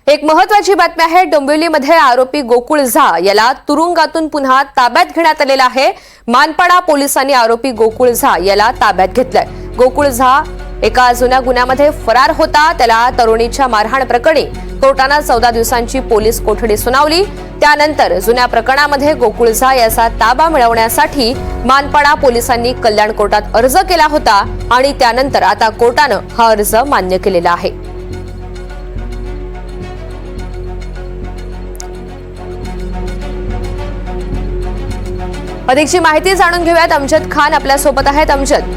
एक महत्त्वाची बातमी आहे। डोंबिवलीमध्ये आरोपी गोकुळ झा याला तुरुंगातून पुन्हा ताब्यात घेण्यात आलेला आहे। मानपाडा पोलिसांनी आरोपी गोकुळ झा याला ताब्यात घेतलंय। गोकुळ झा एका जुन्या गुन्ह्यामध्ये फरार होता। त्याला तरुणीच्या मारहाण प्रकरणी कोर्टाने 14 दिवसांची पोलीस कोठडी सुनावली। त्यानंतर जुन्या प्रकरणामध्ये गोकुळ झा याचा ताबा मिळवण्यासाठी मानपाडा पोलिसांनी कल्याण कोर्टात अर्ज केला होता आणि त्यानंतर आता कोर्टाने हा अर्ज मान्य केलेला आहे। अधिकची माहिती जाणून घेऊयात। अमजद खान आपल्या सोबत आहेत। अमजद,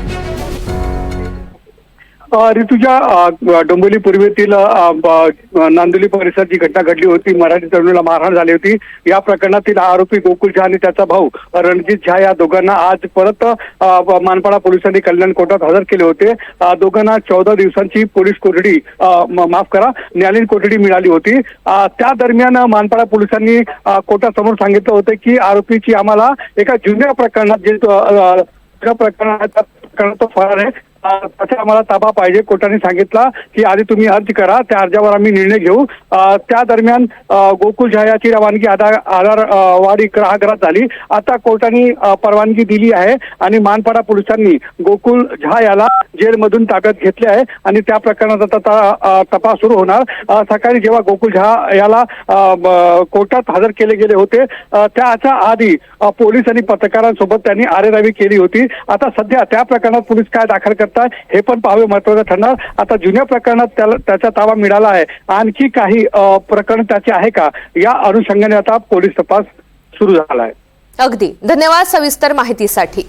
ऋतुजा, डोंबिवली पूर्वेतील नांदोली परिसरात जी घटना घडली होती, मराठी तरुणीला मारहाण झाली होती। या प्रकरणातील आरोपी गोकुळ झा आणि त्याचा भाऊ रणजित झा या दोघांना आज परत मानपाडा पोलिसांनी कल्याण कोर्टात हजर केले होते। दोघांना 14 दिवसांची पोलीस कोठडी न्यायालयीन कोठडी मिळाली होती। त्या दरम्यान मानपाडा पोलिसांनी कोर्टासमोर सांगितलं होतं की आरोपीची आम्हाला एका जुन्या प्रकरणात तो फरार आहे, त्याचा आम्हाला ताबा पाहिजे। कोर्टाने सांगितलं की आधी तुम्ही अर्ज करा, त्या अर्जावर आम्ही निर्णय घेऊ। त्या दरम्यान गोकुळ झा याची रवानगी आधारवाडी ग्राहगृहात झाली। आता कोर्टाने परवानगी दिली आहे आणि मानपाडा पोलिसांनी गोकुळ झा याला जेलमधून ताब्यात घेतले आहे आणि त्या प्रकरणाचा तपास सुरू होणार। सकाळी जेव्हा गोकुळ झा याला कोर्टात हजर केले गेले होते, त्याच्या आधी पोलीस आणि पत्रकारांसोबत त्यांनी आरेरावी केली होती। आता सध्या त्या प्रकरणात पोलीस काय दाखल करतात हे पण पाहावे महत्त्वाचं ठरणार। आता जुन्या प्रकरणात त्याचा ताबा मिळाला आहे, आणखी काही प्रकरण त्याचे आहे का या अनुषंगाने आता पोलीस तपास सुरू झाला आहे। अगदी धन्यवाद सविस्तर माहितीसाठी।